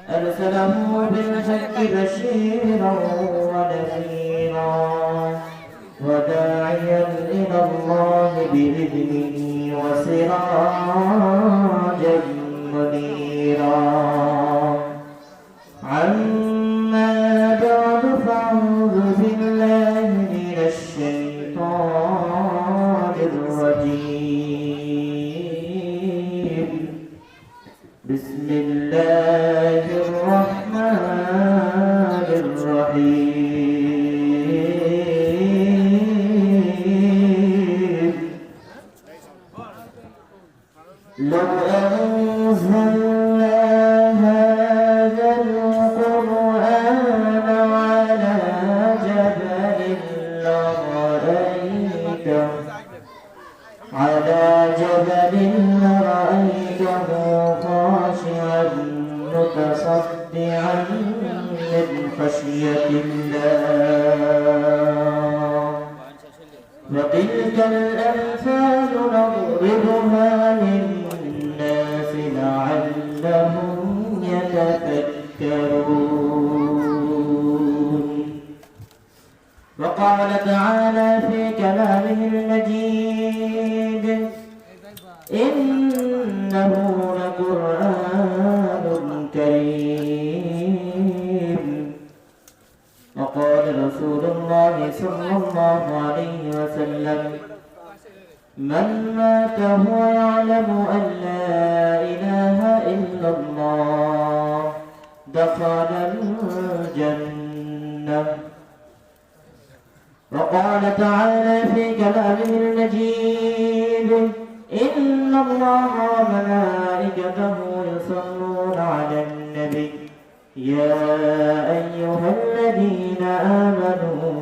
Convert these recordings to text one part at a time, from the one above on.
أرسله بالحق بشيرا ونذيرا وداعيا إلى الله بإذنه وسراجا منيرا. عما بعد فأعوذ بالله من الشيطان الرجيم. بسم الله الرحمن الرحيم. لو أنزلنا هذا القرآن على جبل لرأيته خاشعا متصدعا من خشية الله. وتلك الأمثال نضربها للناس لعلهم يتفكرون. وقال تعالى في كلامه المجيد: إنه لقرآن كريم. وقال رسول الله صلى الله عليه وسلم: من مات وهو يعلم أن لا إله إلا الله دخل الجنة. وقال تعالى في كلامه المجيد: إن الله وملائكته يصلون على النبي يا أيها الذين آمنوا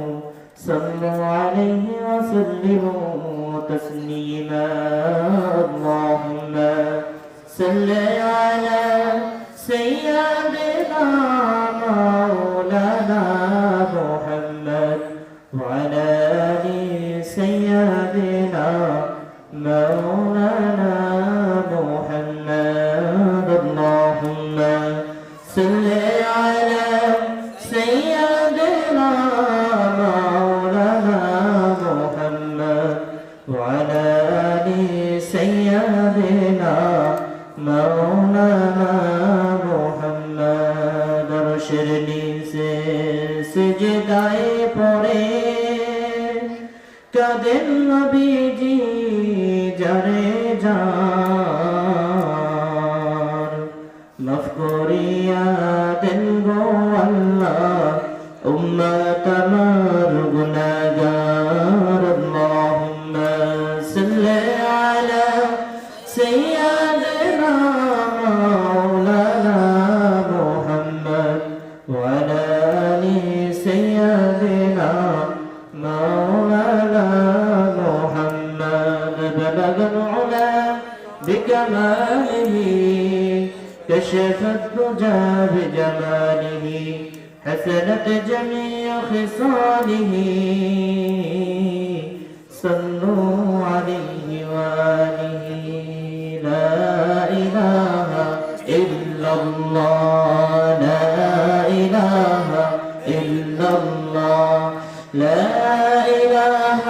صلوا عليه وسلموا تسليما. اللهم صل على سيدنا مولانا محمد وعلى آل سيدنا مولانا محمد. اللهم صل على سيدنا مولانا محمد وعلى آل سيدنا مولانا محمد. अर्शनी से सिजदाए पड़े কাঁদেন নবীজি জারে জার। মাফ করিয়া দেন গো আল্লাহ উম্মত আমার গুনাহগার। আল্লাহুম্মা সাল্লি আলা সাইয়্যিদিনা মাওলানা মুহাম্মদ ওয়া আলা আলি সাইয়্যিদিনা مولانا محمد. بلغ العلا بكماله كشف الدجى بجماله حسنت جميع خصاله. صلوا عليه وآله. لا إله إلا الله لا إله إلا الله لا إله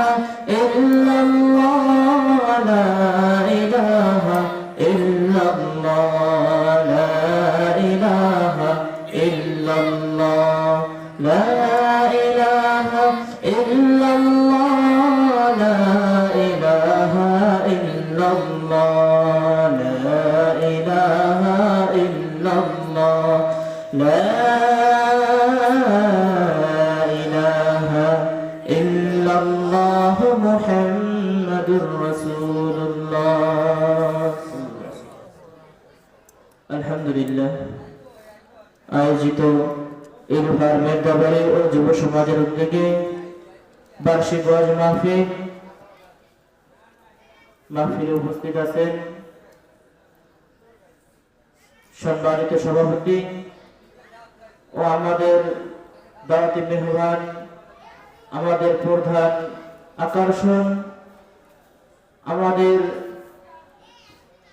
إلا الله لا إله إلا الله لا إله إلا الله لا إله إلا الله لا إله إلا الله لا إله إلا الله لا মুহাম্মাদুর রাসূলুল্লাহ। আলহামদুলিল্লাহ, আয়োজিত এই ফার্মের দরবারে ও যুব সমাজের উদ্যোগে বার্ষিক ওয়াজ মাহফিলে উপস্থিত আছেন সম্মানিত সভাপতি ও আমাদের দাওয়াতি মেহমান, আমাদের প্রধান আকর্ষণ, আমাদের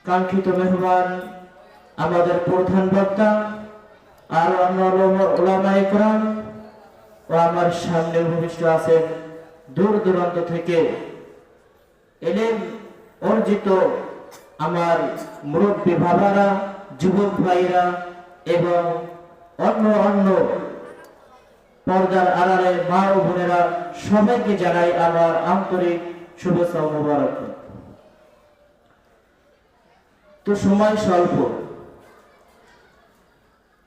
কাঙ্ক্ষিত মেহমান, আমাদের প্রধান বক্তা আর অন্য উলামায়ে কেরাম ও আমার সামনে উপবিষ্ট আছেন দূর দূরান্ত থেকে ইলম অর্জিত আমার মুরব্বী বাবারা, যুবক ভাইরা এবং অন্য পর্দার আড়ালে মা ও বোনেরা, সবাইকে জানাই আমার আন্তরিক শুভেচ্ছা ও মোবারক। তো সময় স্বল্প,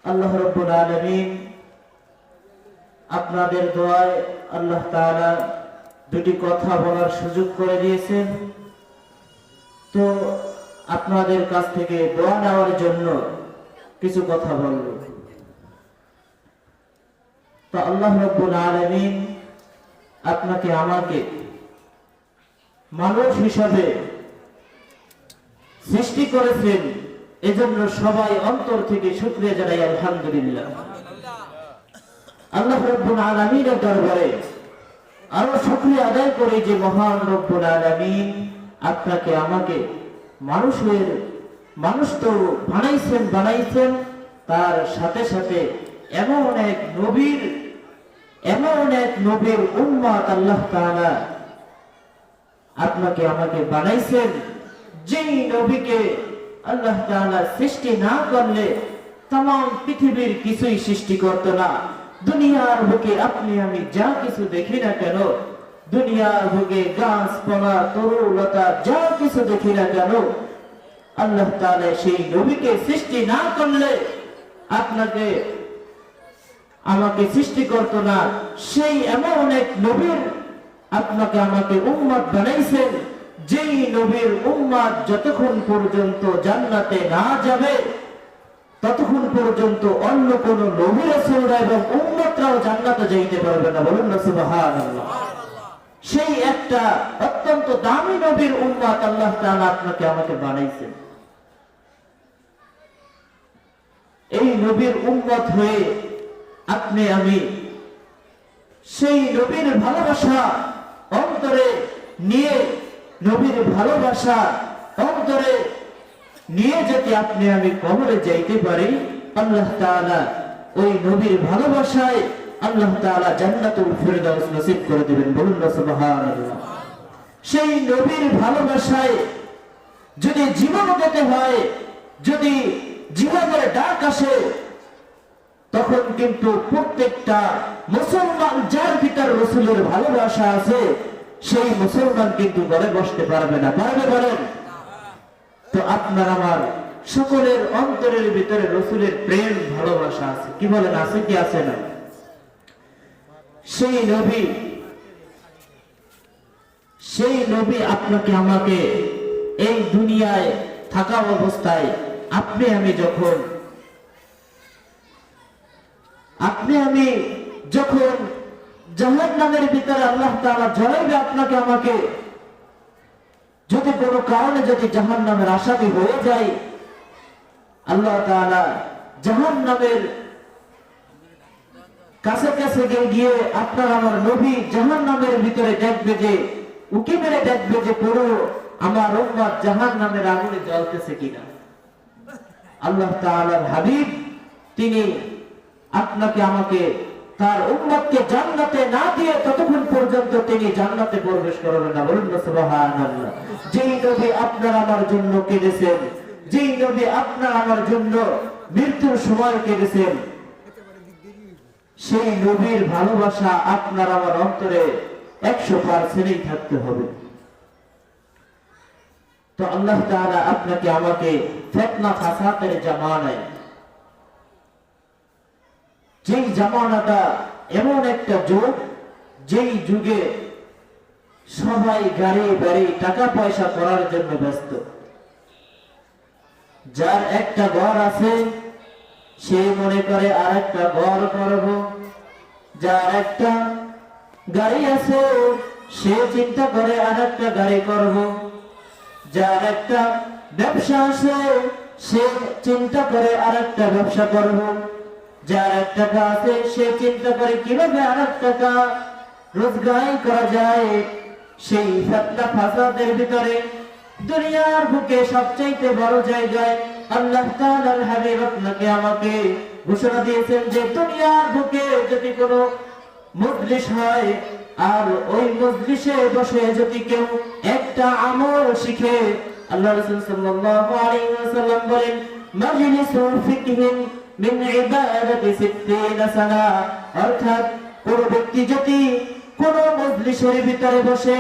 আল্লাহ রাব্বুল আলামিন আপনাদের দোয়ায় আল্লাহ তাআলা দুটি কথা বলার সুযোগ করে দিয়েছেন। তো আপনাদের কাছ থেকে দোয়া নেওয়ার জন্য কিছু কথা বলব। তো আল্লাহ রাব্বুল আলামিন আপনাকে আমাকে মানুষ হিসাবে সৃষ্টি করেছেন, এজন্য সবাই অন্তর থেকে শুকরিয়া জানাই আলহামদুলিল্লাহ। আল্লাহ রাব্বুল আলামিনের দরবারে আরো শুকরিয়া আদায় করি যে মহান রব্বুল আলামিন আপনাকে আমাকে মানুষ তো বানাইছেন, তার সাথে সাথে এমন এক নবীর উম্মত আল্লাহ তাআলা আপনাকে আমাকে বানাইছেন, যেই নবীকে আল্লাহ তাআলা সৃষ্টি না করলে तमाम পৃথিবীর কিছুই সৃষ্টি করত না। দুনিয়ার বুকে আপনি আমি যা কিছু দেখি না কেন, দুনিয়ার বুকে গাছপালা তরুলতা যা কিছু দেখি না কেন, আল্লাহ তাআলা সেই নবীকে সৃষ্টি না করলে আপনাকে আমাকে সৃষ্টি করত না। সেই এমন এক নবীর আপনাকে আমাকে উম্মত বানাইছেন, যেই নবীর উম্মত যতক্ষণ পর্যন্ত জান্নাতে না যাবে ততক্ষণ পর্যন্ত অন্য কোন নবী রাসূলরা এবং উম্মতরাও জান্নাতে যাইতে পারবে না। বলুন না সুবহানাল্লাহ। সেই একটা অত্যন্ত দামি নবীর উম্মত আল্লাহ তাআলা আপনাকে আমাকে বানাইছেন। এই নবীর উম্মত হয়ে আপনি আমি সেই নবীর ভালোবাসা অন্তরে নিয়ে, নবীর ভালোবাসা অন্তরে নিয়ে যদি আপনি আমি কবরে যাইতে পারি, আল্লাহ তাআলা ওই নবীর ভালোবাসায় আল্লাহ তাআলা জান্নাতুল ফিরদাউস নসিব করে দিবেন। বলুন না সুবহানাল্লাহ। সেই নবীর ভালোবাসায় যদি জীবন দিতে হয়, যদি জীবনের ডাক আসে, তখন কিন্তু প্রত্যেকটা মুসলমান যার ভিতর রাসূলের ভালোবাসা আছে, সেই মুসলমান কিন্তু ঘরে বসতে পারবে না। পারবে? বলেন। তো আপনার আমার সকলের অন্তরের ভিতরে রাসূলের প্রেম ভালোবাসা আছে। কি বলেন, আছে কি আছে না? সেই নবী আপনাকে আমাকে এই দুনিয়ায় থাকা অবস্থায় আপনি আমি যখন জাহান্নামের ভিতরে আল্লাহ তাআলা জ্বলাইবে আপনাকে আমাকে, যদি কোনো কারণে যদি জাহান্নামের আসামি হয়ে যায়, আল্লাহ তাআলা জাহান্নামের কাছে গিয়ে আপনার আমার নবী জাহান্নামের ভিতরে দেখবে যে, উকি মেরে দেখবে যে পুরো আমার উম্মত জাহান্নামের আগুনে জ্বলতেছে কিনা। আল্লাহ তাআলার হাবিব তিনি আপনাকে আমাকে তার উম্মতকে জান্নাতে না দিয়ে ততক্ষণ পর্যন্ত তিনি জান্নাতে প্রবেশ করবেন না। বলুন সুবহানাল্লাহ। যেই নবী আপনার আমার জন্য কেঁদেছেন, যেই নবী আপনার আমার জন্য মৃত্যুর সময় কেঁদেছেন, সেই নবীর ভালোবাসা আপনার আমার অন্তরে 100% থাকতে হবে। তো আল্লাহ তাআলা আপনাকে আমাকে ফিতনা ফাসাদের জামানায়, যেই জামানাটা এমন একটা যুগ, যেই যুগে সবাই গাড়ি বাড়ি টাকা পয়সা করার জন্য ব্যস্ত। যার একটা ঘর আছে সে মনে করে আর একটা ঘর করব, যার একটা গাড়ি আছে সে চিন্তা করে আর একটা গাড়ি করব, যার একটা ব্যবসা আছে সে চিন্তা করে আর একটা ব্যবসা করব, যার এক টাকা আছে সে চিন্তা করে কিভাবে আর এক টাকা রোজগার করা যায়। সেই ফিতনা ফাসাদের ভিতরে দুনিয়ার বুকে সবচেয়ে বড় জায়গায় আল্লাহ তাআলার হাবিব আপনাকে আমাকে ঘোষণা দিয়েছেন যে দুনিয়ার বুকে যদি কোনো মজলিস হয় আর ওই মজলিসে বসে যদি কেউ একটা আমল শিখে, আল্লাহ রাসূল সাল্লাল্লাহু আলাইহি ওয়াসাল্লাম বলেন মাজলিসু ফিকহিন মিন ইবাদাতি 60 সানা, অর্থাৎ কোন ব্যক্তি যদি কোন মজলিসের ভিতরে বসে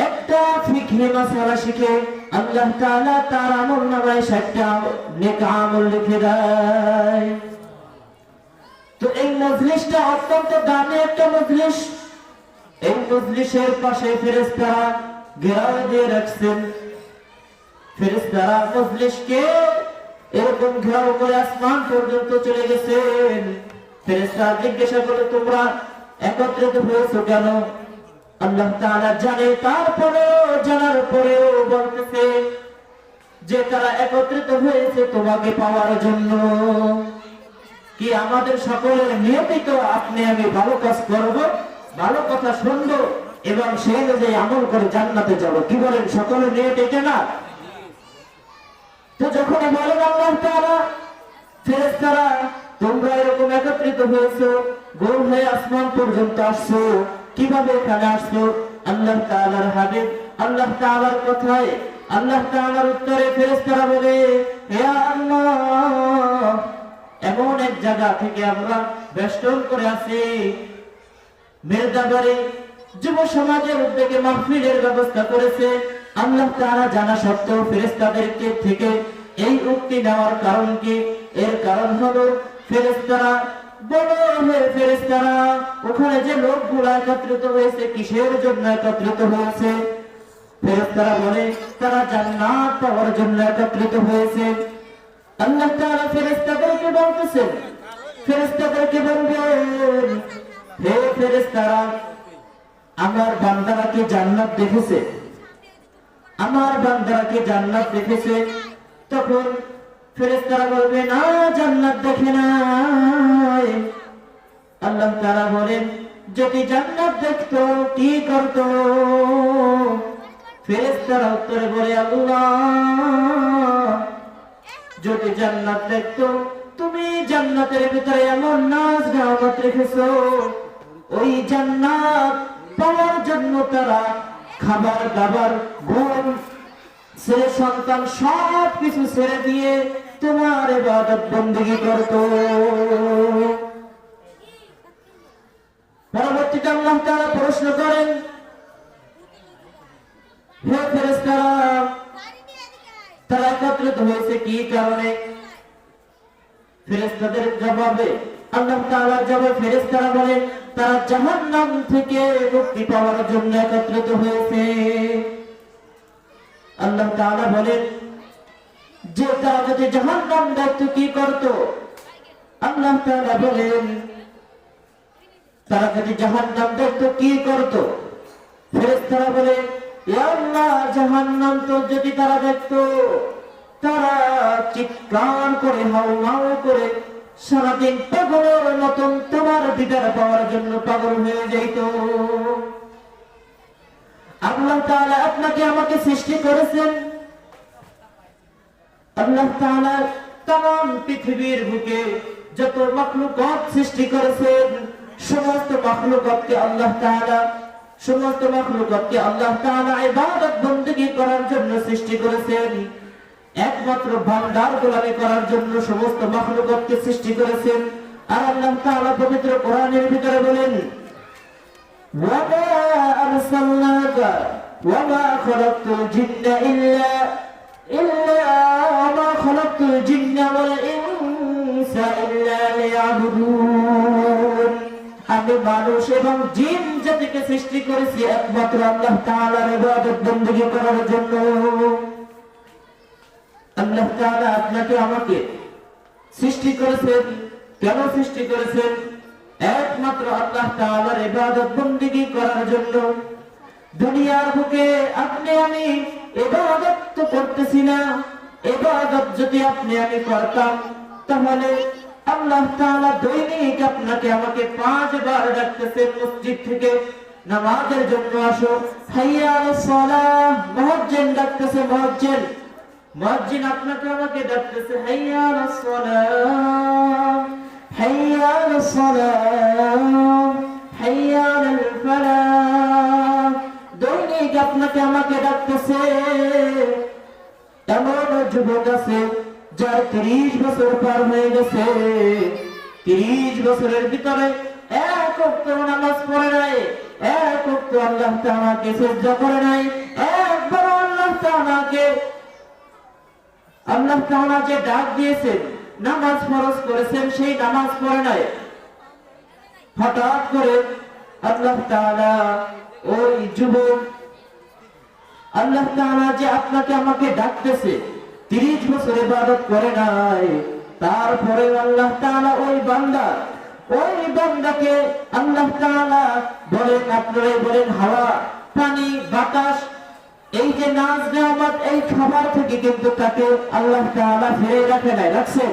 একটা ফিকহি মাসআলা শিখে, আল্লাহ তাআলা তার আমলনামায় 60টা নেক আমল লিখে দেয়। তো এই মজলিসটা অত্যন্ত দামি একটা মজলিস। এই মজলিসের পাশে ফেরেশতারা ঘেরাও দিয়ে রাখছেন। ফেরেশতারা মজলিসকে এরকম ঘেরাও করে আসমান পর্যন্ত চলে গেছেন। ফেরেশতারা জিজ্ঞাসা করে তোমরা একত্রিত হয়েছো কেন? আল্লাহ তাআলা জানে, তারপরেও জানার পরেও বলতেছে যে তারা একত্রিত হয়েছে তোমাকে পাওয়ার জন্য। কি আমাদের সকলের নিয়তি তো আপনি আমি ভালো কাজ করব, ভালো কথা শুনবো এবং সেই অনুযায়ী আমল করে জান্নাতে যাব। কি বলেন, সকলের নিয়ত এটা না? তো যখন বলেন আল্লাহ তাআলা ফেরেশতারা তোমরা এরকম একত্রিত হয়েছো, গোল হয়ে আসমান পর্যন্ত আসছো, কিভাবে এখানে আসছো? আল্লাহ তাআলার হাবিব আল্লাহ তাআলার কথায় আল্লাহ তাআলার উত্তরে ফেরেশতারা বলে হে আল্লাহ, এমন এক জায়গা থেকে আমরা বেষ্টন করে আছি, মেরদাবাড়ি যুব সমাজের উদ্যোগে মাহফিলের ব্যবস্থা করেছে। আল্লাহ তাআলা জানা সত্ত্বেও ফেরেশতাদেরকে থেকে এই উক্তি নেওয়ার কারণ কি? এর কারণ হলো ফেরেশতারা বলে হে ফেরেশতারা, ওখানে যে লোকগুলো একত্রিত হয়েছে কিসের জন্য একত্রিত হয়েছে? ফেরেশতারা বলে তারা জান্নাত পাওয়ার জন্য একত্রিত হয়েছে। আল্লাহ তাআলা ফেরেশতাদেরকে বলতেছেন, ফেরেশতাদেরকে বলবেন হে ফেরেশতারা, আমার বান্দারা কি জান্নাত দেখেছে? আমার বান্দারা কি জান্নাত দেখেছে? তখন ফেরেশতারা বলবে না, জান্নাত দেখে নাই। আল্লাহ তাআলা বলেন যদি জান্নাত দেখতো কি করত? ফেরেশতারা উত্তরে বলে আল্লাহ, যদি জান্নাত দেখতো তুমি জান্নাতের ভিতরে এমন নাজ নেয়ামত রেখেছো, ওই জান্নাত পাওয়ার জন্য তারা খাবার দাবার ঘুম ছেড়ে সন্তান সব কিছু ছেড়ে দিয়ে তোমার ইবাদত বندگی করতো। পরবর্তীতে আল্লাহ তাআলা প্রশ্ন করেন হে ফেরেশতারা, তারা একত্রিত হয়েছে কি কারণে? ফেরেশতাদের জবাবে আল্লাহ তাআলার জবাবে ফেরেশতারা বলেন তারা জাহান্নাম থেকে মুক্তি পাওয়ার জন্য একত্রিত হয়েছে। আল্লাহ তাআলা বলেন যে তারা যদি জাহান্নাম দেখতো কি করত? আল্লাহ তাআলা বলেন তারা যদি জাহান্নাম দেখতো কি করত? ফেরেশতারা বলে ইয়া আল্লাহ, জাহান্নাম তো যদি তারা দেখতো তারা চিৎকার করে হাউমাউ করে সারাদিন পাগলের মতন তোমার দিদার পাওয়ার জন্য পাগল হয়ে যেত। আল্লাহ তাআলা আপনাকে আমাকে সৃষ্টি করেছেন, আল্লাহ তাআলা तमाम পৃথিবীর বুকে যত মাখলুকাত সৃষ্টি করেছেন সমস্ত মাখলুকাতকে আল্লাহ তাআলা ইবাদত বندگی করার জন্য সৃষ্টি করেছেন। একমাত্র বান্দার গোলামি করার জন্য সমস্ত মাখলুকাতকে সৃষ্টি করেছেন। আর আল্লাহ তাআলা পবিত্র কোরআনের ভিতরে বলেন ওয়া মা আরসালনাকা ওয়া মা খালাকতুল জিন্না ইল্লা মা খালাকতুল জিন্না ওয়াল ইনসা ইল্লা লিয়াবুদুন, আমি মানুষ এবং জিন জাতিকে সৃষ্টি করেছি একমাত্র আল্লাহ তাআলার ইবাদত বندگی করার জন্য। আল্লাহ তাআলা আপনাকে আমাকে সৃষ্টি করেছেন, কেন সৃষ্টি করেছেন? একমাত্র আল্লাহ তাআলার ইবাদত বندگی করার জন্য। দুনিয়ার বুকে আপনি আমি ইবাদত তো করতেছি না, ইবাদত যদি আপনি আমি করতাম তাহলে আল্লাহ তাআলা দৈনিক আপনাকে আমাকে 5 বার ডাকতেছেন মসজিদ থেকে নামাজের জন্য আসো, হাইয়া আলাস সালাহ, মুয়াজ্জিন ডাকতেছে মুয়াজ্জিন মুয়াজ্জিন আপনাকে আমাকে ডাকতেছে, হাইয়া আলাস সালাহ, হাইয়া আলাস সালাহ, হাইয়া আলাল ফালাহ। দৈনিক আপনাকে আমাকে ডাকতেছে। এমন যুবক আছে যার 30 বছর পার হয়ে গেছে, 30 বছরের ভিতরে এক ওয়াক্ত নামাজ পড়ে নাই, এক ওয়াক্ত আল্লাহ তাআলাকে সিজদা করে নাই, একবার আল্লাহ তাআলা যে ডাক দিয়েছেন, নামাজ ফরজ করেছেন, সেই নামাজ পড়ে নাই। হঠাৎ করে আল্লাহ তাআলা ওই যুবক, আল্লাহ তাআলা যে আপনাকে আমাকে ডাকতেছে, 30 বছর ইবাদত করে নাই, তারপরে আল্লাহ তাআলা ওই বান্দাকে আল্লাহ তাআলা বলেন, আপনারাই বলেন, হাওয়া, পানি, বাতাস, এই যে নাজ নেয়ামত, এই খাবার থেকে কিন্তু তাকে আল্লাহ তাআলা ফিরে রাখে নাই, রাখছেন।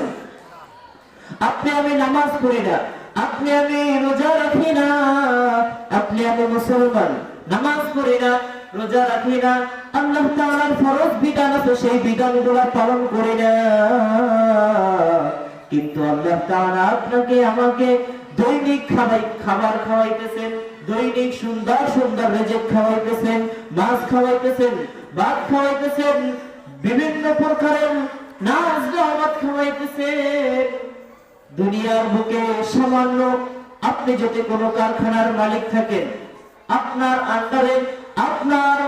আপনি আমি নামাজ পড়ি না, আপনি আমি রোজা রাখি না, আপনি আমি মুসলমান, নামাজ পড়ি না, রোজা রাখি না, আল্লাহ তাআলার ফরজ বিধান আছে সেই বিধানগুলো পালন করি না, কিন্তু আল্লাহ তাআলা আপনাকে আমাকে দৈনিক খাবার খাওয়াইতেছেন, দৈনিক সুন্দর সুন্দর রিজিক খাওয়াইতেছেন, মাছ খাওয়াইতেছেন, ভাত খাওয়াইতেছেন, বিভিন্ন প্রকারের নাজ নেয়ামত খাওয়াইতেছেন। দুনিয়ার বুকে সামান্য, আপনি যদি কোনো কারখানার মালিক থাকেন, আপনার আন্ডারে, আপনার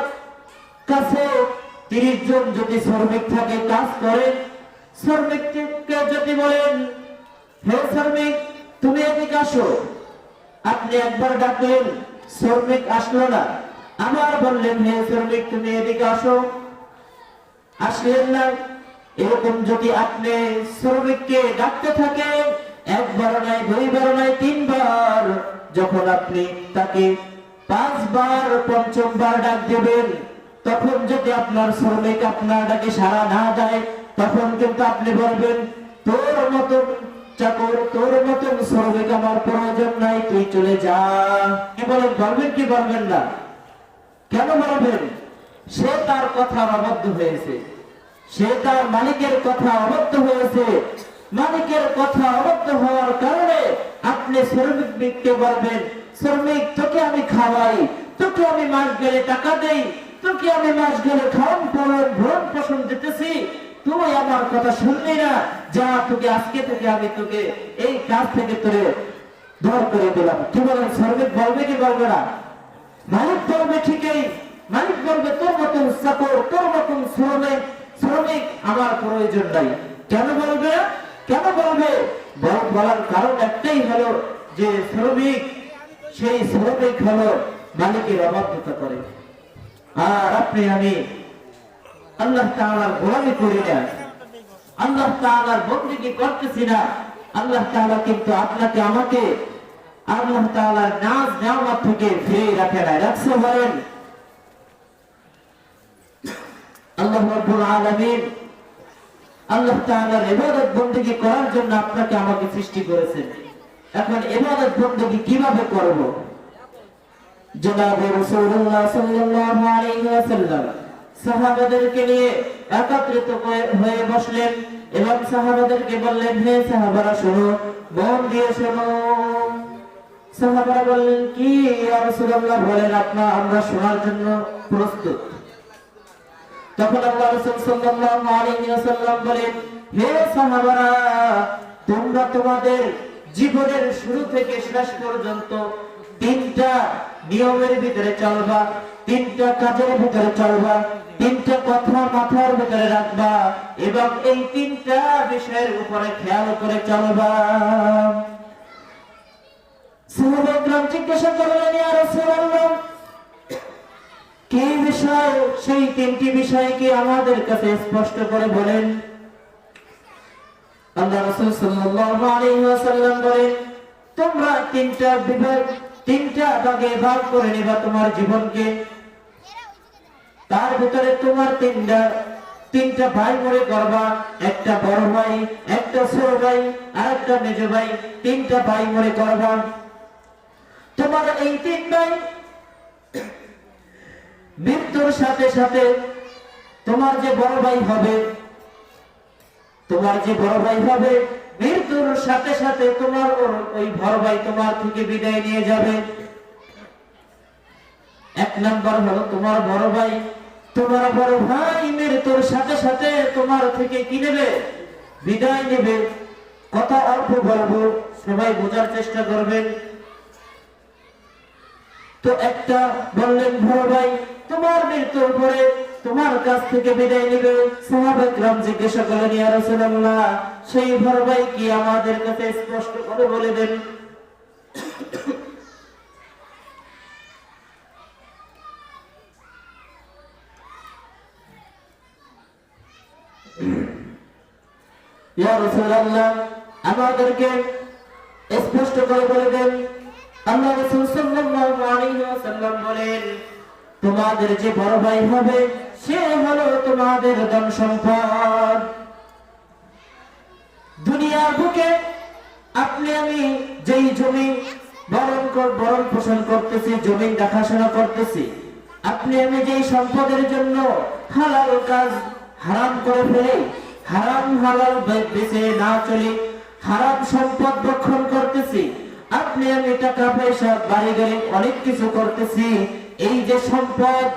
কাছে 30 জন যদি শ্রমিক থাকে, কাজ করে, শ্রমিককে যদি বলেন, হে শ্রমিক তুমি এদিকে আসো, আপনি একবার ডাকলেন, শ্রমিক আসলো না, আবার বললেন, হে শ্রমিক তুমি এদিকে আসো, আসলেন না। এরকম যদি আপনি শ্রমিককে ডাকতে থাকেন, একবার নয়, দুইবার নয়, 3 বার, যখন আপনি তাকে 5 বার, 5ম বার ডাক দেবেন, তখন যদি আপনার শ্রমিক আপনার ডাকে সাড়া না দেয়, তখন কিন্তু আপনি বলবেন, তোর মতন চাকর, তোর মতন শ্রমিক আমার প্রয়োজন নাই, তুই চলে যা। কি বলেন, বলবেন কি বলবেন না? কেন বলবেন? সে তার কথা অবাধ্য হয়েছে, সে তার মালিকের কথা অবাধ্য হয়েছে। মালিকের কথা অবাধ্য হওয়ার কারণে আপনি শ্রমিককে বলবেন, শ্রমিক তোকে আমি খাওয়াই, তোকে আমি মাস গেলে টাকা দেই, তোকে আমি মাস গেলে খাওয়ান ভরণ পোষণ দিতেছি, তুই আমার কথা শুনলি না, যা, তোকে আজকে থেকে আমি তোকে এই কাজ থেকে তোরে দূর করে দিলাম। কি বলেন, শ্রমিক বলবে কি বলবে না? মালিক বলবে ঠিকই, মালিক বলবে তোর মতন চাকর, তোর মতন শ্রমিক আমার প্রয়োজন নাই। কেন বলবে? কেন বলবে? বলার কারণ একটাই হলো যে শ্রমিক, সেই শ্রমিক হলো মালিকের অবাধ্যতা করে, আর আপনি আমি আল্লাহ তাআলার গোলামি করি না, আল্লাহ তাআলার বندگی করতেছি না। আল্লাহ তাআলা কিন্তু আপনাকে আমাকে আল্লাহ তাআলার নাজ নেয়ামত থেকে ফিরে রাখে না, রাখছে। বলেন আল্লাহ রাব্বুল আলামিন আল্লাহ তাআলার ইবাদত বندگی করার জন্য আপনাকে আমাকে সৃষ্টি করেছেন। এখন ইবাদত বندگی কিভাবে করব? জনাব রাসূলুল্লাহ সাল্লাল্লাহু আলাইহি ওয়াসাল্লাম সাহাবাদেরকে নিয়ে একত্রিত হয়ে বসলেন এবং সাহাবাদেরকে বললেন, হে সাহাবারা শোনো, মন দিয়ে শোনো। সাহাবারা বললেন, কি ইয়া রাসূলুল্লাহ? বলেন, আমরা শোনার জন্য প্রস্তুত। তখন আল্লাহ রাসূল সাল্লাল্লাহু আলাইহি ওয়াসাল্লাম বলেন, হে সাহাবারা, তোমরা তোমাদের জীবনের শুরু থেকে শেষ পর্যন্ত 3টা নিয়মের ভিতরে চলবা, 3টা কাজের ভিতরে চলবা, 3টা কথা মাথার ভিতরে রাখবা এবং এই 3টা বিষয়ের উপরে খেয়াল করে চলবা। সাহাবায়ে কেরাম জিজ্ঞাসা করলেন, ইয়া রাসূলুল্লাহ, কি বিষয়? সেই 3টি বিষয় কি আমাদের কাছে স্পষ্ট করে বলেন। আল্লাহ রাসূল সাল্লাল্লাহু আলাইহি ওয়াসাল্লাম বলেন, তোমরা 3টা ভাগে ভাগ করে নিবা তোমার জীবনকে। তার ভিতরে তোমার 3টা ভাই মনে করবা, একটা বড় ভাই, একটা ছোট ভাই আর একটা মেজ ভাই, 3টা ভাই মনে করবা। তোমার এই 3 ভাই মৃত্যুর সাথে সাথে তোমার যে বড় ভাই হবে তোমার যে বড় ভাই হবে মৃত্যুর সাথে সাথে তোমার ওই বড় ভাই তোমার থেকে বিদায় নিয়ে যাবে। এক নাম্বার হলো তোমার বড় ভাই, তোমার বড় ভাই মৃত্যুর সাথে সাথে তোমার থেকে কি নেবে? বিদায় নেবে। কথা অল্প বলবো, সবাই বোঝার চেষ্টা করবেন। তো একটা বললেন বড় ভাই তোমার মৃত্যুর পরে তোমার কাছ থেকে বিদায় নেবে। সাহাবায়ে কেরাম জিজ্ঞাসা করলেন, ইয়া রাসূলুল্লাহ, সেই বড় ভাই কি আমাদের কাছে স্পষ্ট করে বলে দেন। ইয়া রাসূলুল্লাহ, আমাদেরকে স্পষ্ট করে বলে দেন। আল্লাহ রাসূল সাল্লাল্লাহু আলাইহি ওয়াসাল্লাম বলেন, তোমাদের যে বড় ভাই হবে সে হলো তোমাদের ধন সম্পদ। দুনিয়ার বুকে আপনি আমি যেই জমি ভরণ পোষণ করতেছি, জমি দেখাশোনা করতেছি, আপনি আমি যেই সম্পদের জন্য হালাল কাজ হারাম করে ফেলে, হারাম হালাল বেঁচে না চলে হারাম সম্পদ ভক্ষণ করতেছি, আপনি আমি টাকা পয়সা বাড়ি গাড়ি অনেক কিছু করতেছি, এই যে সম্পদ,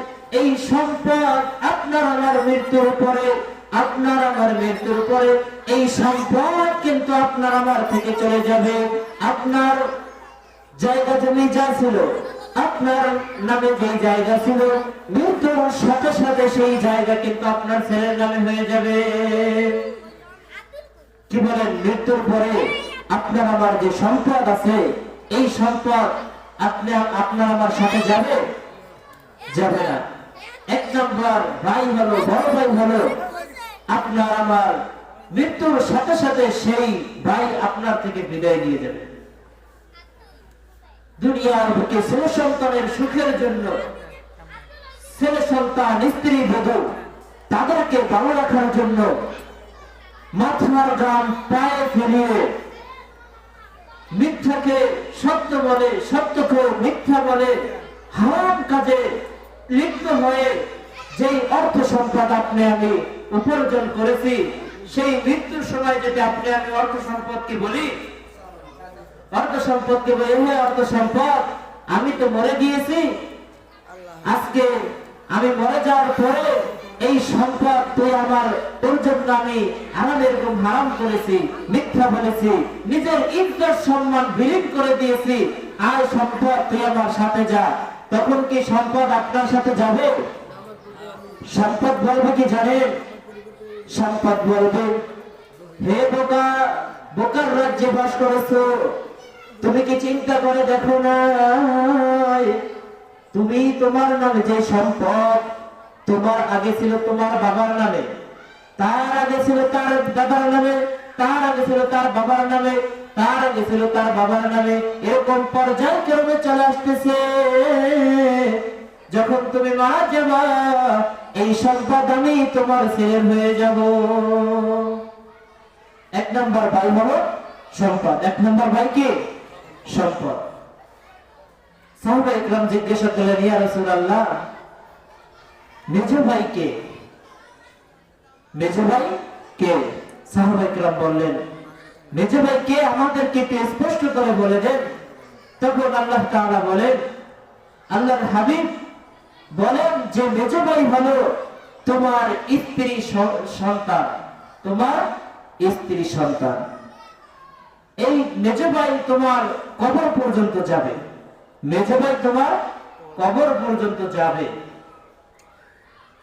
এই সম্পদ আপনার আমার মৃত্যুর পরে, আপনার আমার মৃত্যুর পরে এই সম্পদ কিন্তু আপনার আমার থেকে চলে যাবে। আপনার জায়গা জমি যা ছিল, আপনার নামে যে জায়গা ছিল, মৃত্যুর সাথে সাথে সেই জায়গা কিন্তু আপনার ছেলের নামে হয়ে যাবে। কি বলেন? মৃত্যুর পরে আপনার আমার যে সম্পদ আছে, এই সম্পদ আপনার আমার সাথে যাবে? যাবে না। এক নম্বর ভাই হলো, বড় ভাই হলো আপনার আমার মৃত্যুর সাথে সাথে সেই ভাই আপনার থেকে বিদায় নিয়ে যাবে। দুনিয়ার বুকে ছেলে সন্তানের সুখের জন্য, ছেলে সন্তান স্ত্রী বধূ তাদেরকে ভালো রাখার জন্য মাথার গাম পায়ে ফেলিয়ে মিথ্যাকে সত্য বলে, সত্যকে মিথ্যা বলে, হারাম কাজে লিপ্ত হয়ে যেই অর্থ সম্পদ আপনি আমি উপার্জন করেছি, সেই মৃত্যুর সময় যদি আপনি আমি অর্থ সম্পদকে বলি, অর্থ সম্পদকে বলি, অর্থ সম্পদ আমি তো মরে গিয়েছি, আজকে আমি মরে যাওয়ার পরে এই সম্পদ তুই আমার, তোর জন্য আমি এরকম হারাম করেছি, মিথ্যা বলেছি, নিজের ইজ্জত সম্মান বিলীন করে দিয়েছি, আর সম্পদ তুই আমার সাথে যা। তখন কি সম্পদ আপনার সাথে যাবে? সম্পদ বলবে কি জানেন? সম্পদ বলবে, হে বোকা, বোকার রাজ্যে বাস করেছো, তুমি কি চিন্তা করে দেখো না, তুমি তোমার নামে যে সম্পদ, তোমার আগে ছিল তোমার বাবার নামে, তার আগে ছিল তার দাদার নামে, তার আগে ছিল তার বাবার নামে, তার আগে ছিল তার বাবার নামে, এরকম পর্যায়ক্রমে চলে আসতেছে। যখন তুমি মারা যাবা, এই সম্পদ আমি তোমার ছেলের হয়ে যাব। এক নম্বর ভাই হলো সম্পদ, এক নম্বর ভাই কি? সম্পদ। সাহাবায়ে কেরাম জিজ্ঞাসা করলেন, ইয়া রাসূলুল্লাহ, মেজ ভাই কে? মেজ ভাই কে? সাহাবায়ে কেরাম বললেন, মেজ ভাই কে আমাদেরকে একটু স্পষ্ট করে বলে দেন। তখন আল্লাহ তাআলা বলেন, আল্লাহর হাবিব বলেন যে মেজ ভাই হলো তোমার স্ত্রী সন্তান, তোমার স্ত্রী সন্তান। এই মেজ ভাই তোমার কবর পর্যন্ত যাবে, মেজ ভাই তোমার কবর পর্যন্ত যাবে।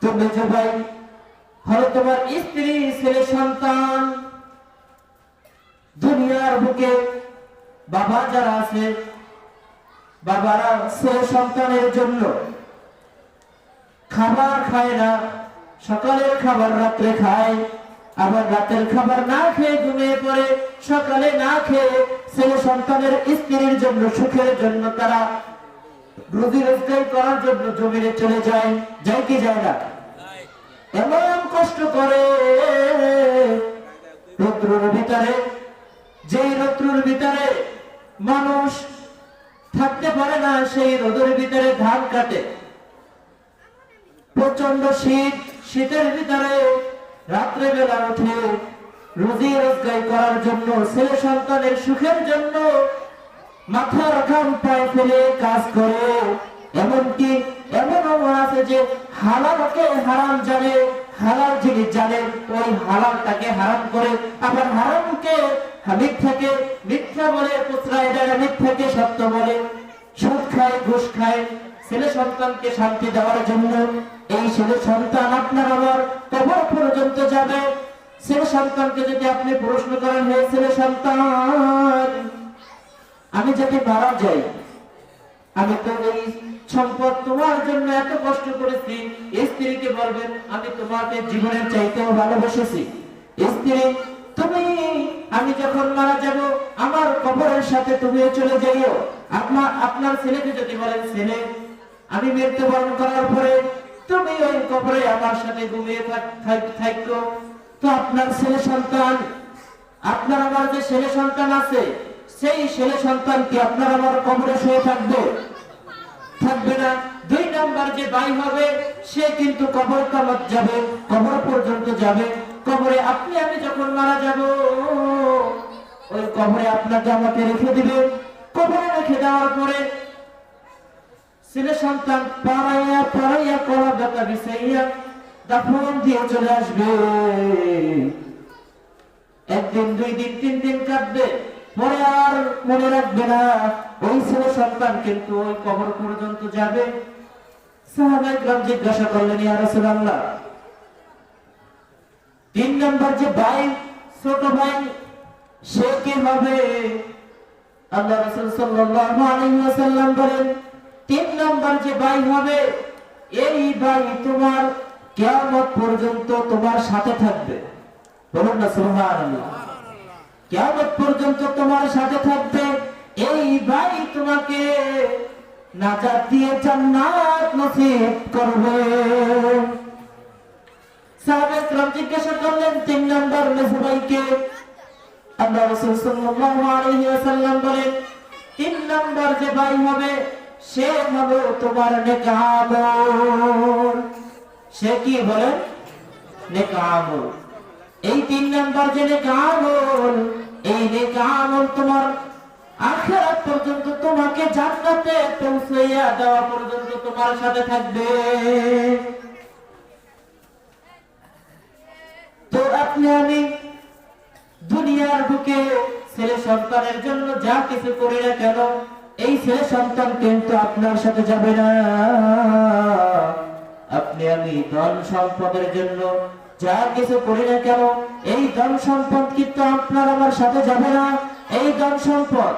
তো মেজ ভাই হলো তোমার স্ত্রী, ছেলে সন্তান। দুনিয়ার বুকে বাবা যারা আছে, বাবারা ছেলে সন্তানের জন্য খাবার খায় না, সকালের খাবার রাত্রে খায়, আবার রাতের খাবার না খেয়ে ঘুমিয়ে পড়ে, সকালে না খেয়ে ছেলে সন্তানের স্ত্রীর জন্য, সুখের জন্য তারা রুজি রোজগার করার জন্য জমিনে চলে যায়, যায় কি যায় না? এমন কষ্ট করে রৌদ্রের ভিতরে, যেই রৌদ্রের ভিতরে মানুষ থাকতে পারে না, সেই রোদের ভিতরে ধান কাটে। প্রচন্ড শীত, শীতের ভিতরে রাত্রে বেলা উঠে রুজি রোজগার করার জন্য, ছেলে সন্তানের সুখের জন্য মাথার ঘাম পায়ে ফেলে কাজ করে। এমনকি এমনও আছে যে হালালকে হারাম জানে, হালাল জিনিস জানে, ওই হালালটাকে হারাম করে, আবার হারামকে মিথ্যাকে মিথ্যা বলে প্রশ্রয় দেয়, মিথ্যাকে সত্য বলে, সুদ খায়, ঘুষ খায় ছেলে সন্তানকে শান্তি দেওয়ার জন্য। এই ছেলে সন্তান আপনার আমার কবর পর্যন্ত যাবে। ছেলে সন্তানকে যদি আপনি প্রশ্ন করেন, হে ছেলে সন্তান, আমি যদি মারা যাই, আমি তো এই সম্পদ তোমার জন্য এত কষ্ট করেছি। স্ত্রীকে বলবেন, আমি তোমাকে জীবনের চাইতেও ভালোবেসেছি। স্ত্রী, তুমি, আমি যখন মারা যাব আমার কবরের সাথে তুমিও চলে যাইও। আপনার ছেলেকে যদি বলেন, ছেলে, আমি মৃত্যুবরণ করার পরে তুমি ওই কবরে আমার সাথে ঘুমিয়ে থাকো। তো আপনার ছেলে সন্তান, আপনার আমার যে ছেলে সন্তান আছে, সেই ছেলে সন্তান কি আপনার আমার কবরে শুয়ে থাকবে? থাকবে না। দুই নাম্বার যে ভাই হবে, সে কিন্তু কবর কামত যাবে, কবর পর্যন্ত যাবে। কবরে আপনি আমি যখন মারা যাব, ওই কবরে আপনাকে আমাকে রেখে দিবে। কবরে রেখে দেওয়ার পরে ছেলে সন্তান পাড়াইয়া পাড়াইয়া কলা বেতা বিছাইয়া দাফন দিয়ে চলে আসবে। একদিন, দুই দিন, তিন দিন কাটবে, পরে আর মনে রাখবে না। ওই ছেলে সন্তান কিন্তু ওই কবর পর্যন্ত যাবে। সাহাবায়ে কেরাম জিজ্ঞাসা করলেন, ইয়া রাসূলুল্লাহ, তিন নাম্বার যে ভাই, ছোট ভাই, সে কি হবে? আল্লাহ রাসূল সাল্লাল্লাহু আলাইহি ওয়াসাল্লাম বলেন, তিন নাম্বার যে ভাই হবে, এই ভাই তোমার কিয়ামত পর্যন্ত তোমার সাথে থাকবে। বলুন না সুবহানাল্লাহ। কিয়ামত পর্যন্ত তোমার সাথে থাকবে। এই ভাই তোমাকে নাজাত দিয়ে জান্নাত নসিব করবে। সাহাবায়ে কেরাম জিজ্ঞাসা করলেন, তিন নাম্বার মেজো ভাইকে? আল্লাহ রাসূল সাল্লাল্লাহু আলাইহি ওয়াসাল্লাম বলেন, তিন নাম্বার যে ভাই হবে, সে হবে তোমার নেক আমল। সে কি বলেন? নেক আমল। এই তিন নাম্বার যে নেক আমল, এই নেক আমল তোমার আখিরাত পর্যন্ত, তোমাকে জান্নাতে পৌঁছাইয়া দেওয়া পর্যন্ত তোমার সাথে থাকবে। তো আপনি আমি দুনিয়ার বুকে ছেলে সন্তানের জন্য যা কিছু করি না কেন, এই ছেলে সন্তান কিন্তু আপনার সাথে যাবে না। আপনি আমি ধন সম্পদের জন্য যা কিছু করি না কেন, এই ধন সম্পদ কিন্তু আপনার আমার সাথে যাবে না। এই ধন সম্পদ,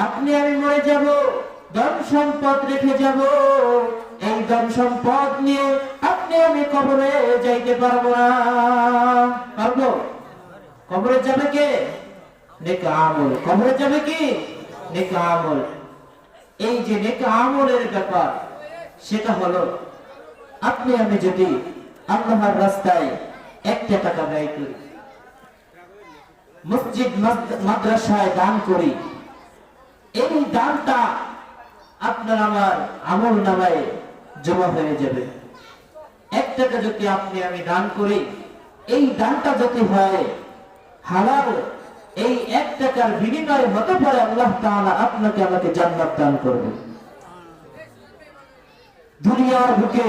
আপনি আমি মরে যাব, ধন সম্পদ রেখে যাব। এই ধন সম্পদ নিয়ে আপনি আমি কবরে যাইতে পারবো না। পারবো? কবরে যাবে কে? নেক আমল। কবরে যাবে কি? নেক আমল। এই যে নেক আমলের ব্যাপার, সেটা হলো আপনি আমি যদি আল্লাহর রাস্তায় একটা টাকা ব্যয় করি, মসজিদ মাদ্রাসায় দান করি, এই দানটা আপনার আমার আমল নামায় জমা হয়ে যাবে। এক টাকা যদি আপনি আমি দান করি, এই দানটা যদি হয় হালাল, এই এক টাকার বিনিময়ে হতে পারে আল্লাহ তাআলা আপনাকে আমাকে জান্নাত দান করবে। দুনিয়ার বুকে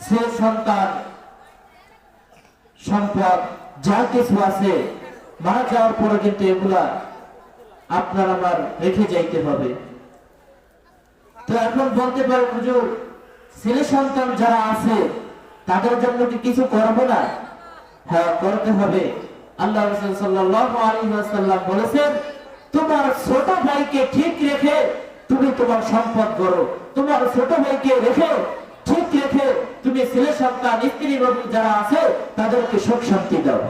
সে সন্তান, সম্পদ যা কিছু আছে, মারা যাওয়ার পরে কিন্তু এগুলা আপনার আমার রেখে যাইতে হবে। তো এখন বলতে পারেন, হুজুর, ছেলে সন্তান যারা আছে তাদের জন্য কি কিছু করব না? হ্যাঁ, করতে হবে। আল্লাহ রাসূল সাল্লাল্লাহু আলাইহি ওয়াসাল্লাম বলেছেন, তোমার ছোট ভাইকে ঠিক রেখে তুমি তোমার সম্পদ করো। তোমার ছোট ভাইকে রেখে ঠিক রেখে তুমি ছেলে সন্তান, স্ত্রী বধূ যারা আছে তাদেরকে সুখ শান্তি দাও।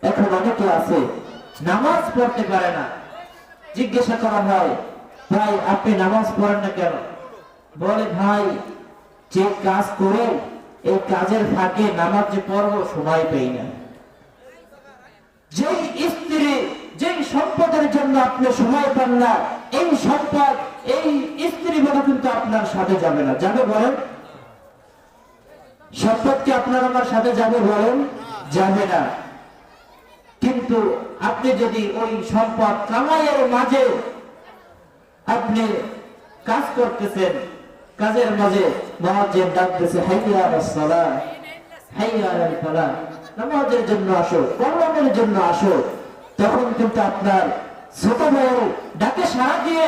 এখন অনেকে আছে নামাজ পড়তে পারে না। জিজ্ঞাসা করা হয়, ভাই আপনি নামাজ পড়েন না কেন? বলে, ভাই যে কাজ করে এই কাজের ফাঁকে নামাজ যে পড়বো সময় পাই না। যেই স্ত্রী, যেই সম্পদের জন্য আপনি সময় পান না, এই সম্পদ, এই স্ত্রী বলে কিন্তু আপনার সাথে যাবে না। যাবে বলেন? সম্পদ কি আপনার আমার সাথে যাবে বলেন? যাবে না। কিন্তু আপনি যদি ওই সম্পদ কামাইয়ের মাঝে আপনি কাজ করতেছেন, কাজের মাঝে মুয়াজ্জিন ডাকতেছে হাইয়া আলাস সালাহ, হাইয়া আলাল ফালাহ, নামাজের জন্য আসো, কর্মের জন্য আসো, তখন কিন্তু আপনার ছোট ভাইয়ের ডাকে সাড়া দিয়ে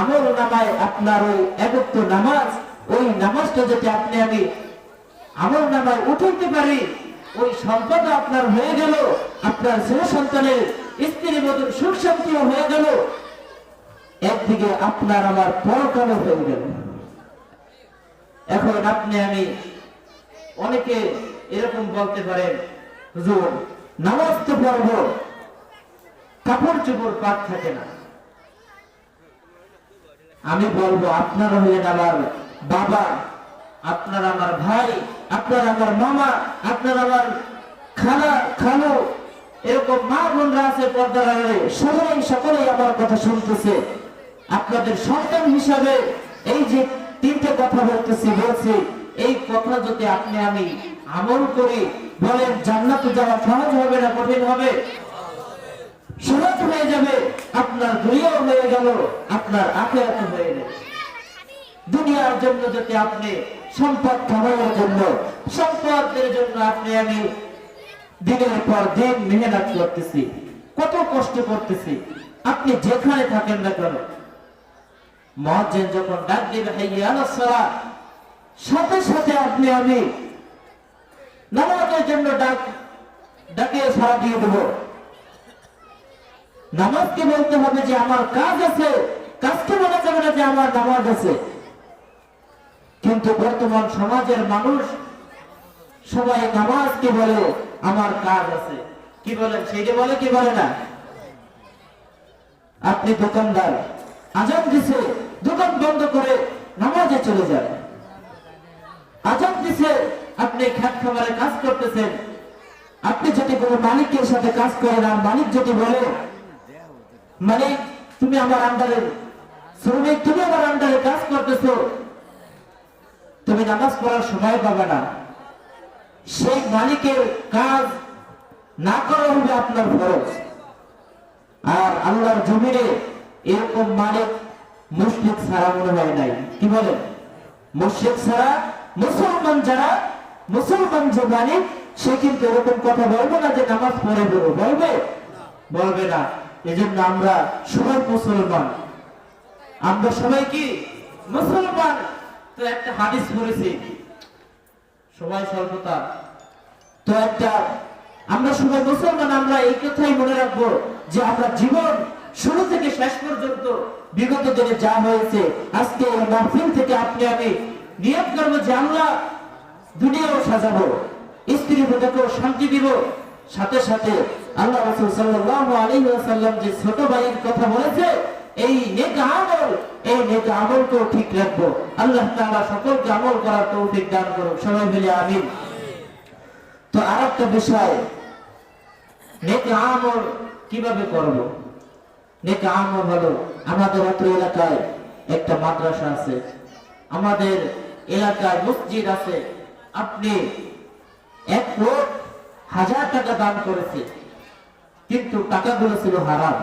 আমল নামায় আপনার ওই একত্র নামাজ, ওই নামাজটা যদি আপনি আমি আমল নামায় উঠাইতে পারি, ওই সম্পদ আপনার হয়ে গেল, আপনার ছেলে সন্তানের স্ত্রী বধূর সুখ শান্তিও হয়ে গেল, একদিকে আপনার আমার পরকালও হয়ে গেল। এখন আপনি আমি অনেকে এরকম বলতে পারেন, হুজুর নামাজ তো পড়বো, কাপড় চোপড় পাক থাকে না। আমি বলবো আপনারা হলেন আমার বাবা, আপনার আমার ভাই, আপনার আমার মামা, আপনার আমার খালা খালু, এরকম মা বোনরা আছে পর্দার আড়ালে, সবাই সকলেই আমার কথা শুনতেছে। আপনাদের সন্তান হিসাবে এই যে তিনটে কথা বলতেছি বলছি, এই কথা যদি আপনি আমি আমল করি, বলেন জান্নাতে যাওয়া সহজ হবে না কঠিন হবে? সহজ হয়ে যাবে। আপনার দুনিয়াও হয়ে গেল, আপনার আখিরাতও হয়ে গেল। দুনিয়ার জন্য যদি আপনি সম্পদ কামানোর জন্য, সম্পদের জন্য আপনি আমি দিনের পর দিন মেহনত করতেছি, কত কষ্ট করতেছি, আপনি যেখানে থাকেন না কেন, মুয়াজ্জিন যখন ডাক দিবে হাইয়া আলাস সালাহ, সাথে সাথে আপনি আমি নামাজের জন্য ডাকে সাড়া দিয়ে দেব। নামাজকে বলতে হবে যে আমার কাজ আছে, কাজকে বলা যাবে না যে আমার নামাজ আছে। কিন্তু বর্তমান সমাজের মানুষ সবাই নামাজকে বলে আমার কাজ আছে, কি বলেন সেইটা বলে কি বলে না? আপনি দোকানদার, আজান দিছে, দোকান বন্ধ করে নামাজে চলে যান। আজান দিছে, আপনি খাট খাবারে কাজ করতেছেন, আপনি যদি কোনো মালিকের সাথে কাজ করেন আর মালিক যদি বলে মালিক তুমি আমার আন্ডারে শ্রমিক, তুমি আমার আন্ডারে কাজ করতেছো, তুমি নামাজ পড়ার সময় পাবে না, সেই মালিকের কাজ না করা হবে আপনার ফরজ। আর আল্লাহর জমিনে এরকম মালিক মুশরিক ছাড়া মনে হয় নাই, কি বলেন? মুশরিক ছাড়া মুসলমান যারা, মুসলমান যে মালিক, সে কিন্তু এরকম কথা বলবে না যে নামাজ পড়ে দেবো, বলবে? বলবে না। এজন্য আমরা সবাই মুসলমান, আমরা সবাই কি মুসলমান। তো একটা হাদিস পড়েছি, সবাই সর্বতা, তো একটা আমরা সবাই মুসলমান, আমরা এই কথাই মনে রাখবো যে আমরা জীবন শুরু থেকে শেষ পর্যন্ত বিগত দিনে যা হয়েছে, আজকে এই মাহফিল থেকে আপনি আমি নিয়ত করবো যে আল্লাহ দুনিয়াও সাজাবো, স্ত্রী বধূকেও শান্তি দিব, সাথে সাথে আল্লাহ রাসূল সাল্লাল্লাহু আলাইহি ওয়াসাল্লাম যে ছোট ভাইয়ের কথা বলেছে, এই নেক আমল, এই নেক আমলকেও ঠিক রাখবো। আল্লাহ তাআলা সকলকে আমল করার তৌফিক দান করুন, সবাই মিলে আমিন। তো আরেকটা বিষয়, নেক আমল কিভাবে করব? নেক আমল হলো, আমাদের অত্র এলাকায় একটা মাদ্রাসা আছে, আমাদের এলাকায় মসজিদ আছে, আপনি 1,00,000 টাকা দান করেছে, কিন্তু টাকাগুলো ছিল হারাম।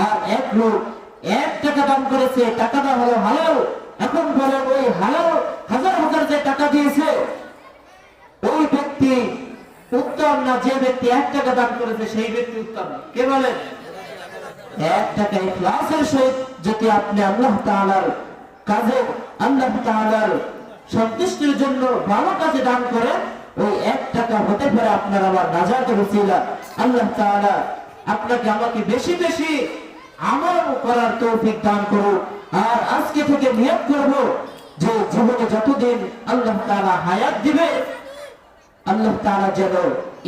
আর 1 টাকা দান করেছে, টাকাটা হলো হালাল। এখন বলেন ওই হালাল হাজার হাজার যে টাকা দিয়েছে, ওই ব্যক্তি উত্তম না যে ব্যক্তি 1 টাকা দান করেছে সেই ব্যক্তি উত্তম? কে বলেন? 1 টাকা ইখলাসের সহিত যদি আপনি আল্লাহ তাআলার কাজে, আল্লাহ তাআলার সন্তুষ্টির জন্য ভালো কাজে দান করেন, ওই 1 টাকা হতে পারে আপনার আমার নাজাতের ওসিলা। আল্লাহ তাআলা আপনাকে আমাকে বেশি বেশি আমল করার তৌফিক দান করুন। আর আজকে থেকে নিয়ত করব যে জীবনে যতদিন আল্লাহ তাআলা হায়াত দিবে, আল্লাহ তাআলা যেন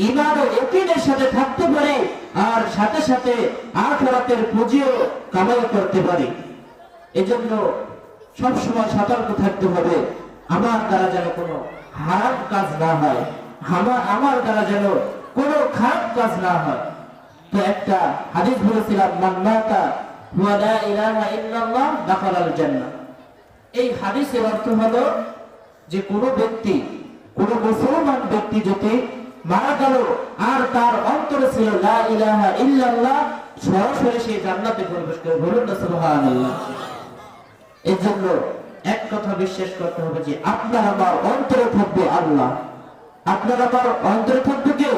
ঈমান ও ইয়াকিনের সাথে থাকতে পারে, আর সাথে সাথে আখিরাতের পুঁজিও কামাই করতে পারি। এজন্য সব সময় সতর্ক থাকতে হবে, আমার দ্বারা যেন কোনো হারাম কাজ না হয়, আমার দ্বারা যেন কোনো খারাপ কাজ না হয়। তো একটা হাদিস বলেছিলাম, মান মাতা ওয়া লা ইলাহা ইল্লাল্লাহ দাখালাল জান্নাহ। এই হাদিসের অর্থ হলো যে কোনো ব্যক্তি, কোনো মুসলমান ব্যক্তি যদি মারা গেল আর তার অন্তরে ছিল লা ইলাহা ইল্লাল্লাহ, সরাসরি সেই জান্নাতে প্রবেশ করে। বলুন না সুবহানাল্লাহ। এই জন্য এক কথা বিশ্বাস করতে হবে যে আপনার আমার অন্তরে থাকবে আল্লাহ, আপনার আমার অন্তরে থাকবে কে?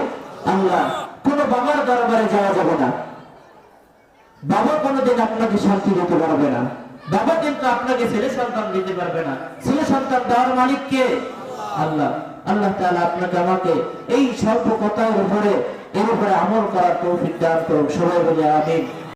আল্লাহ। কোন বাবার দরবারে যাওয়া যাবে না, বাবা কোনোদিন আপনাকে শান্তি দিতে পারবে না, বাবা কিন্তু আপনাকে ছেলে সন্তান দিতে পারবে না, ছেলে সন্তান দেওয়ার মালিক কে? আল্লাহ। আল্লাহ তাআলা আপনাকে আমাকে এই স্বল্প কথার উপরে এর উপরে আমল করার তৌফিক দান করুন। সবাই বলে আমিন।